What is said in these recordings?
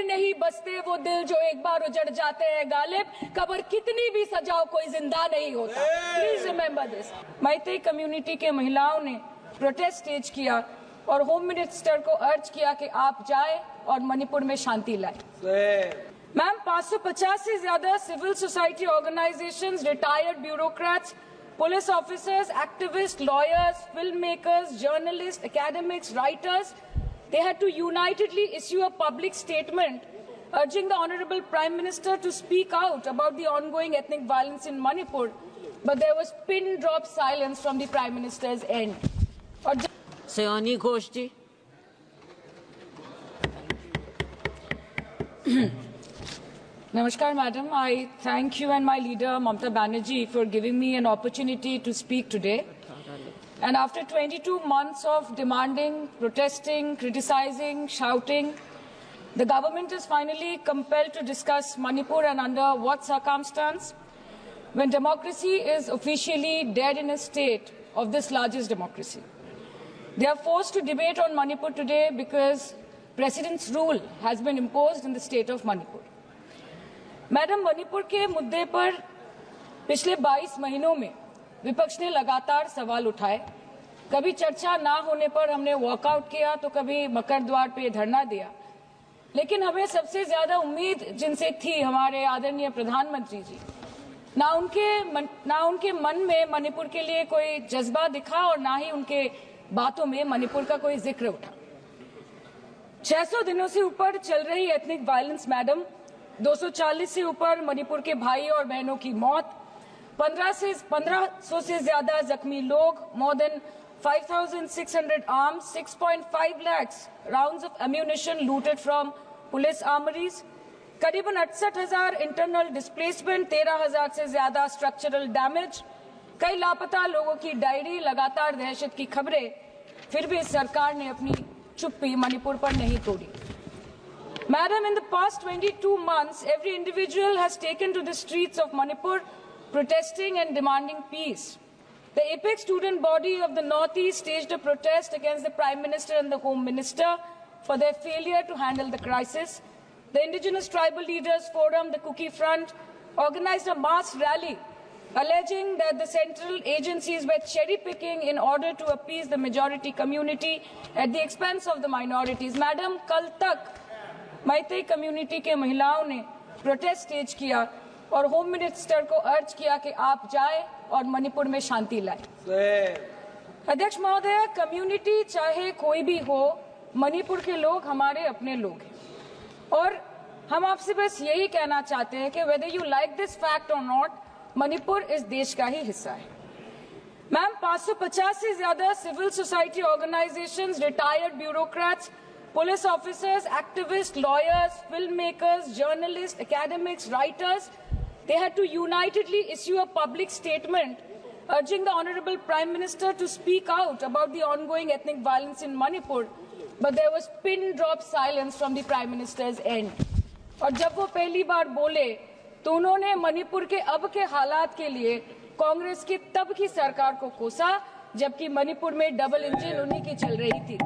नहीं बसते वो दिल जो एक बार उजड़ जाते हैं गालिब, कब्र कितनी भी सजाओ कोई जिंदा नहीं होता। Please remember this. Meitei community के महिलाओं ने प्रोटेस्ट स्टेज किया और होम मिनिस्टर को अर्ज किया कि आप जाएं और मणिपुर में शांति लाएं। मैम, 550 से ज्यादा civil society organisations, retired bureaucrats, police officers, activist, lawyers, film makers, journalist, academics, writers, they had to unitedly issue a public statement urging the Honorable Prime Minister to speak out about the ongoing ethnic violence in Manipur, but there was pin-drop silence from the Prime Minister's end. Sayani Ghosh ji. Namaskar, Madam. I thank you and my leader, Mamata Banerjee, for giving me an opportunity to speak today. And after 22 months of demanding, protesting, criticizing, shouting, the government is finally compelled to discuss Manipur, and under what circumstance? When democracy is officially dead in a state of this largest democracy. They are forced to debate on Manipur today because President's rule has been imposed in the state of Manipur. Madam, Manipur के मुद्दे पर पिछले 22 महीनों में विपक्ष ने लगातार सवाल उठाए। कभी चर्चा ना होने पर हमने वॉकआउट किया तो कभी मकर द्वार पे धरना दिया, लेकिन हमें सबसे ज्यादा उम्मीद जिनसे थी हमारे आदरणीय प्रधानमंत्री जी, ना उनके मन में मणिपुर के लिए कोई जज्बा दिखा और ना ही उनके बातों में मणिपुर का कोई जिक्र उठा। 600 दिनों से ऊपर चल रही एथनिक वायलेंस मैडम, 240 से ऊपर मणिपुर के भाई और बहनों की मौत, 1500 से ज्यादा जख्मी लोग, more than 5,600 arms, 6.5 lakhs rounds of ammunition looted from police armories, करीबन 68,000 इंटरनल डिस्प्लेसमेंट, 13,000 से ज्यादा स्ट्रक्चरल डैमेज, कई लापता लोगों की डायरी, लगातार दहशत की खबरें, फिर भी सरकार ने अपनी चुप्पी मणिपुर पर नहीं तोड़ी। Madam, in the past 22 months, every individual has taken to the streets of Manipur, protesting and demanding peace. The apex student body of the Northeast staged a protest against the Prime Minister and the Home Minister for their failure to handle the crisis. The Indigenous Tribal Leaders Forum, the Kuki Front, organized a mass rally alleging that the central agencies were cherry-picking in order to appease the majority community at the expense of the minorities. Madam, kal tak Meitei community के महिलाओं ने protest stage किया और home minister को अर्ज किया कि आप जाएं और मणिपुर में शांति लाएं। अध्यक्ष महोदय, कम्युनिटी चाहे कोई भी हो, मणिपुर के लोग हमारे अपने लोग हैं और हम आपसे बस यही कहना चाहते हैं कि whether you like this fact और नॉट, मणिपुर इस देश का ही हिस्सा है। मैम, 550 से ज्यादा civil society organisations, retired bureaucrats, police officers, activists, lawyers, filmmakers, journalists, academics, writers, they had to unitedly issue a public statement urging the Honorable Prime Minister to speak out about the ongoing ethnic violence in Manipur, but there was pin-drop silence from the Prime Minister's end. और जब वो पहली बार बोले तो उन्होंने मणिपुर के अब के हालात के लिए कांग्रेस की तब की सरकार को कोसा, जबकि मणिपुर में डबल इंजन उन्हीं की चल रही थी।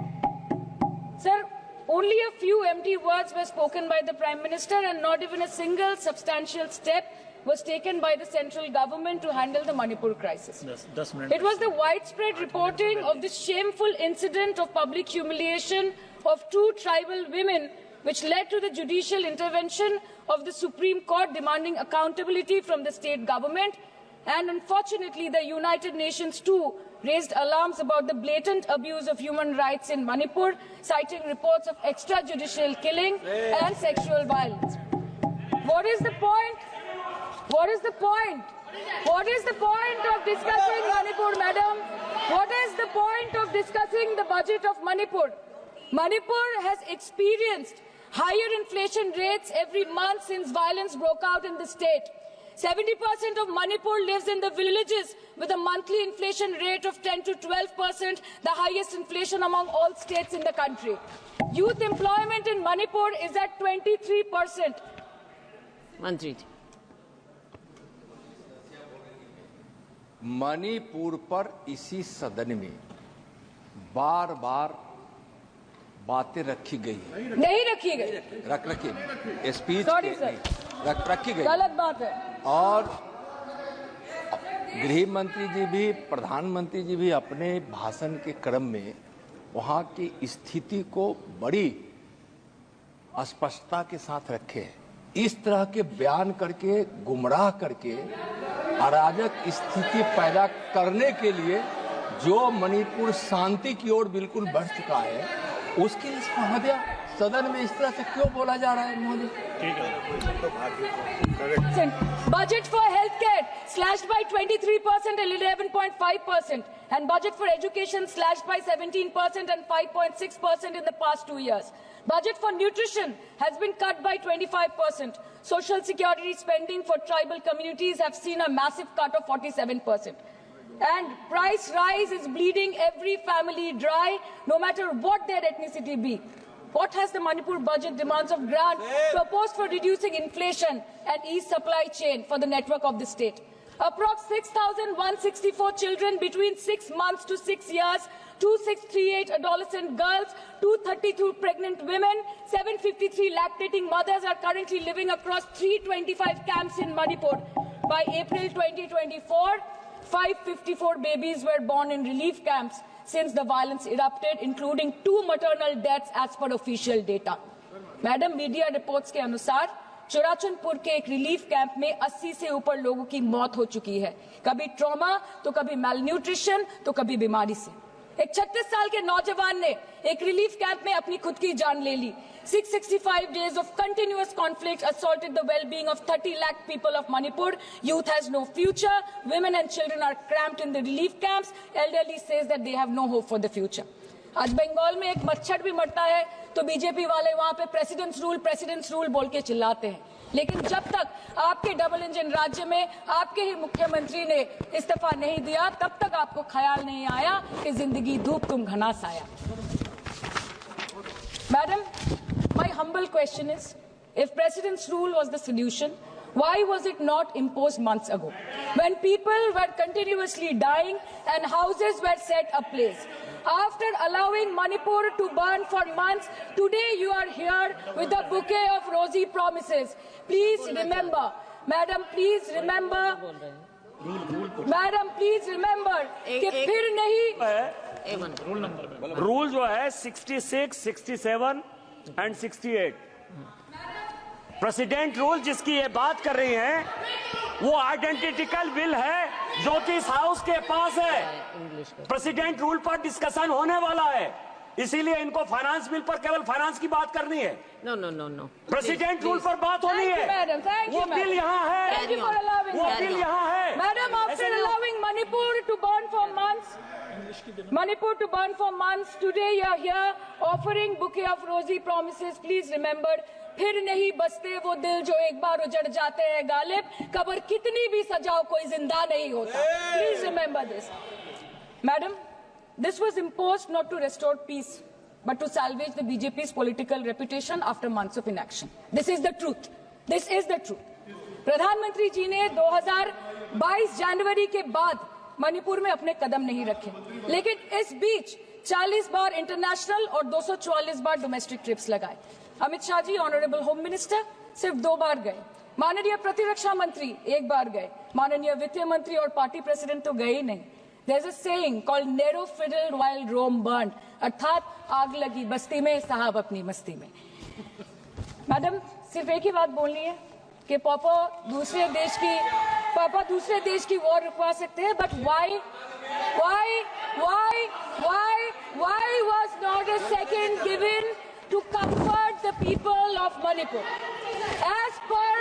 Sir, only a few empty words were spoken by the Prime Minister and not even a single substantial step was taken by the central government to handle the Manipur crisis. It was the widespread reporting of this shameful incident of public humiliation of 2 tribal women which led to the judicial intervention of the Supreme Court demanding accountability from the state government. And unfortunately, the United Nations too raised alarms about the blatant abuse of human rights in Manipur, citing reports of extrajudicial killing and sexual violence. What is the point? What is the point? What is the point of discussing Manipur, madam? What is the point of discussing the budget of Manipur? Manipur has experienced higher inflation rates every month since violence broke out in the state. 70% of Manipur lives in the villages with a monthly inflation rate of 10 to 12%, the highest inflation among all states in the country. Youth employment in Manipur is at 23%. मंत्री जी, मणिपुर पर इसी सदन में बार बार बातें रखी गई है। नहीं रखी गई, रखी स्पीच सॉरी सर, रखी गई, गलत बात है। और गृह मंत्री जी भी, प्रधानमंत्री जी भी अपने भाषण के क्रम में वहां की स्थिति को बड़ी स्पष्टता के साथ रखे हैं। इस तरह के बयान करके, गुमराह करके, अराजक स्थिति पैदा करने के लिए जो मणिपुर शांति की ओर बिल्कुल बढ़ चुका है, उसके इस महोदया सदन में इस तरह से क्यों बोला जा रहा है महोदय? Budget for healthcare slashed by 23% and 11.5%, and budget for education slashed by 17% and 5.6% in the past 2 years. Budget for nutrition has been cut by 25%. Social security spending for tribal communities have seen a massive cut of 47%. And price rise is bleeding every family dry, no matter what their ethnicity be. What has the Manipur budget demands of grant proposed for reducing inflation and ease supply chain for the network of the state? Approx 6,164 children between 6 months to 6 years, 2,638 adolescent girls, 232 pregnant women, 753 lactating mothers are currently living across 325 camps in Manipur. By April 2024, 554 babies were born in relief camps since the violence erupted, including 2 maternal deaths as per official data. Madam, media reports के अनुसार चुराचंदपुर के एक relief camp में 80 से ऊपर लोगों की मौत हो चुकी है, कभी ट्रॉमा तो कभी मैलन्यूट्रिशन तो कभी बीमारी से। एक 36 साल के नौजवान ने एक रिलीफ कैंप में अपनी खुद की जान ले ली। 665 days of continuous conflict assaulted the well-being of 30 lakh people of Manipur. Youth has no future. Women and children are cramped in the relief camps. Elderly says that they have no hope for the future. आज बंगाल में एक मच्छर भी मरता है तो BJP वाले वहां पे प्रेसिडेंट्स रूल बोल के चिल्लाते हैं, लेकिन जब तक आपके डबल इंजन राज्य में आपके ही मुख्यमंत्री ने इस्तीफा नहीं दिया, तब तक आपको ख्याल नहीं आया कि जिंदगी धूप तुम घनास आया। Madam, my humble question is, if president's rule was the solution, why was it not imposed months ago, when people were continuously dying and houses were set ablaze? After allowing Manipur to burn for months, today you are here with a bouquet of rosy promises. Please remember, Madam, please remember, Madam, please remember कि फिर नहीं rule जो है 66, 67 and 68 president rule जिसकी ये बात कर रही हैं, वो आइडेंटिकल बिल है जो कि इस हाउस के पास है। प्रेसिडेंट रूल पर डिस्कशन होने वाला है, इसीलिए इनको फाइनेंस बिल पर केवल फाइनेंस की बात करनी है। नो प्रेसिडेंट रूल पर बात होनी है। वो बिल यहाँ है, वो बिल यहाँ है। Madam, after allowing Manipur to burn for months, today you are here offering bouquet of rosy promises. Please remember, फिर नहीं बसते वो दिल जो एक बार उजड़ जाते हैं गालिब, कब्र कितनी भी सजाओ कोई जिंदा नहीं होता। Please remember this. Madam, this was imposed not to restore peace, but to salvage the BJP's political reputation after months of inaction. This is the truth. This is the truth. प्रधानमंत्री जी ने 2022 जनवरी के बाद मणिपुर में अपने कदम नहीं रखे, लेकिन इस बीच 40 बार इंटरनेशनल और 244 बार डोमेस्टिक ट्रिप्स लगाए। Amit Shah ji, honourable home minister, सिर्फ 2 बार गए। माननीय प्रतिरक्षा मंत्री 1 बार गए। माननीय वित्त मंत्री और पार्टी प्रेसिडेंट तो गए ही नहीं। There's a saying called "Nero fiddled while Rome burned", अर्थात आग लगी बस्ती में, साहब अपनी मस्ती में। मैडम, सिर्फ एक ही बात बोलनी है कि पापा दूसरे देश की वॉर रुकवा सकते हैं, but why was not a second given to comfort the people of Manipur? As per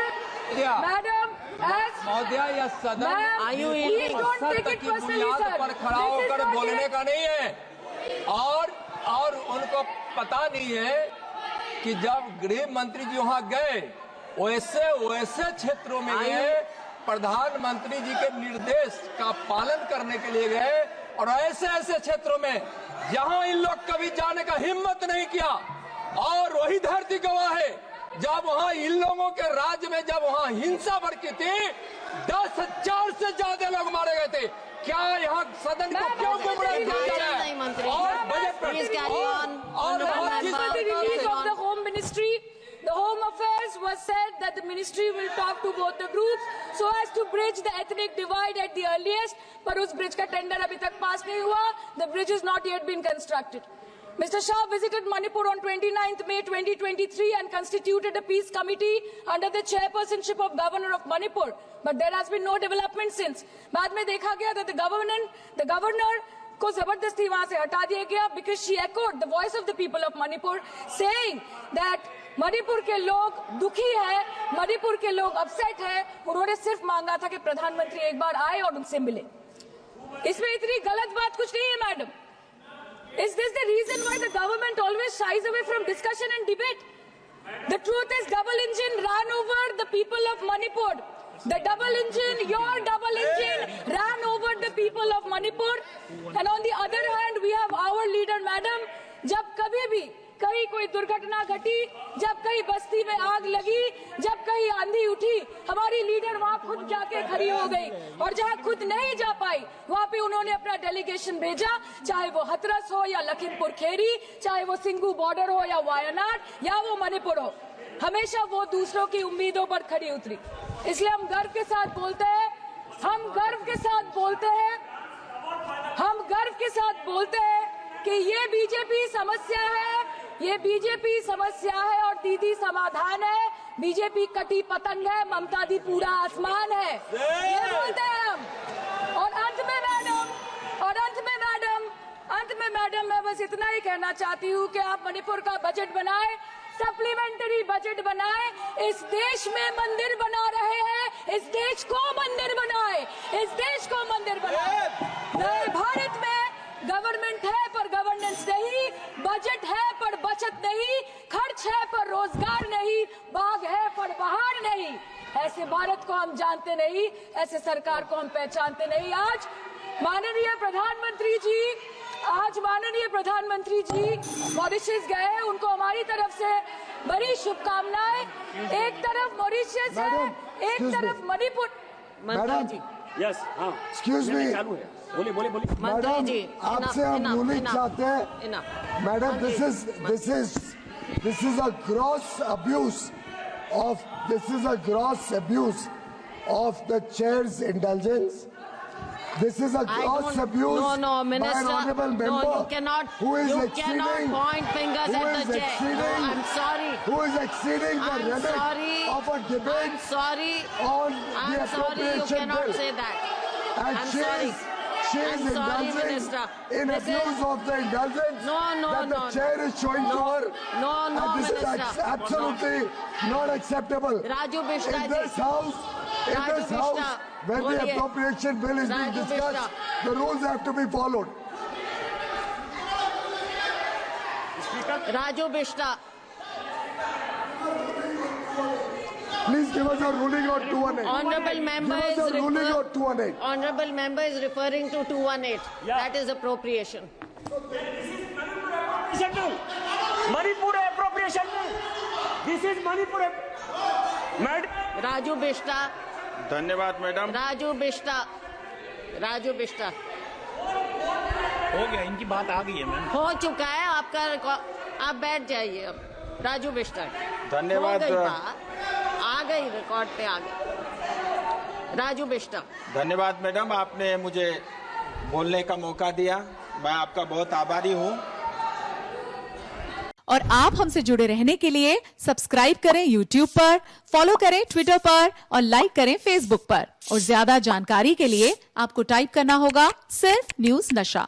Madam, महोदया, यह सदन please don't take it personally, sir. पर खड़ा होकर बोलने का नहीं है, और उनको पता नहीं है कि जब गृह मंत्री जी वहां गए, वैसे क्षेत्रों में गए, प्रधानमंत्री जी के निर्देश का पालन करने के लिए गए, और ऐसे क्षेत्रों में जहां इन लोग कभी जाने का हिम्मत नहीं किया, और वही धरती गवाह है जब वहां इन लोगों के राज्य में जब वहां हिंसा भड़की थी, 10,000 से ज्यादा लोग मारे गए थे। क्या यहाँ सदन को क्यों गुमराह किया जा रहा है? और बजट पर और was said that the ministry will talk to both the groups so as to bridge the ethnic divide at the earliest. पर उस bridge का tender अभी तक pass नहीं हुआ. The bridge is not yet been constructed. Mr. Shah visited Manipur on 29th May 2023 and constituted a peace committee under the chairpersonship of Governor of Manipur. But there has been no development since. बाद में देखा गया that the governor को जबरदस्ती वहां से हटा दिया गया because she echoed the voice of the people of Manipur saying that Manipur के लोग दुखी है, मणिपुर के लोग अपसेट है. उन्होंने सिर्फ मांगा था कि प्रधानमंत्री एक बार आए और उनसे मिले. इसमें इतनी गलत बात कुछ नहीं है madam. Is this the reason why the government always shies away from discussion and debate? The truth is double engine ran over the people of Manipur. The double engine, your double engine ran over the people of Manipur. And on the other hand, we have our leader, madam. जब कभी भी कहीं कोई दुर्घटना घटी, जब कहीं बस्ती में आग लगी, जब कहीं आंधी उठी, हमारी लीडर वहां खुद जाके खड़ी हो गई. और जहां खुद नहीं जा पाई, वहां पे उन्होंने अपना डेलीगेशन भेजा, चाहे वो हथरस हो या लखीमपुर खेरी, चाहे वो सिंगू बॉर्डर हो या वायनाड या वो मणिपुर हो. हमेशा वो दूसरों की उम्मीदों पर खड़ी उतरी. इसलिए हम गर्व के साथ बोलते हैं, हम गर्व के साथ बोलते हैं, हम गर्व के साथ बोलते हैं कि ये बीजेपी समस्या है, ये बीजेपी समस्या है और दीदी समाधान है. बीजेपी कटी पतंग है, ममता दी पूरा आसमान है. ये बोलते हैं हम. और अंत में मैडम मैं बस इतना ही कहना चाहती हूँ कि आप मणिपुर का बजट बनाएं, सप्लीमेंट्री बजट बनाएं. इस देश में मंदिर बना रहे हैं, इस देश को मंदिर बनाए, इस देश को मंदिर बनाए. नए भारत में गवर्नमेंट है पर गवर्नेंस नहीं, बजट है पर बचत नहीं, खर्च है पर रोजगार नहीं, बाग है पर बहार नहीं. ऐसे भारत को हम जानते नहीं, ऐसे सरकार को हम पहचानते नहीं. आज माननीय प्रधानमंत्री जी मॉरिशस गए, उनको हमारी तरफ से बड़ी शुभकामनाएं. एक तरफ मॉरिशस है, एक तरफ मणिपुर. मंत्री जी, यस, हाँ, एक्सक्यूज मी, बोलिए. मैडम आपसे हम रूलिंग चाहते हैं. Madam this is a gross abuse of the chair's indulgence. This is a gross abuse No, Minister. by an honorable member No, you cannot. who is you exceeding, cannot point fingers who at is the chair. exceeding, No, I'm sorry. who is exceeding the I'm limit sorry. of a debate I'm sorry. on the I'm sorry. You appropriation cannot bill. say that. And I'm she sorry. is I'm sorry, indulging Minister. in This abuse is- of the indulgence that the No. chair is showing to her. No, And this Minister. is absolutely not acceptable. Raju Bishta In ji. this house, Raju Bishta, when the boliye. appropriation bill is being Raju discussed, Bishta. the rules have to be followed. Raju Bishta. Please give us a ruling on 218. Honorable member Give is us a ruling on 218. Honorable member is referring to 218. Yeah. That is appropriation. Manipur appropriation bill. This is Manipur. Madam. Raju Bishta. धन्यवाद madam. Raju Bishta. हो गया, इनकी बात आ गई है ma'am. हो चुका है आपका आप बैठ जाइए अब. राजू बिष्टा. धन्यवाद. हो गई बात, आ गई रिकॉर्ड पे आ गई. राजू बिष्टा. धन्यवाद मैडम, आपने मुझे बोलने का मौका दिया. मैं आपका बहुत आभारी हूँ. और आप हमसे जुड़े रहने के लिए सब्सक्राइब करें YouTube पर, फॉलो करें Twitter पर और लाइक करें Facebook पर. और ज्यादा जानकारी के लिए आपको टाइप करना होगा सिर्फ न्यूज नशा.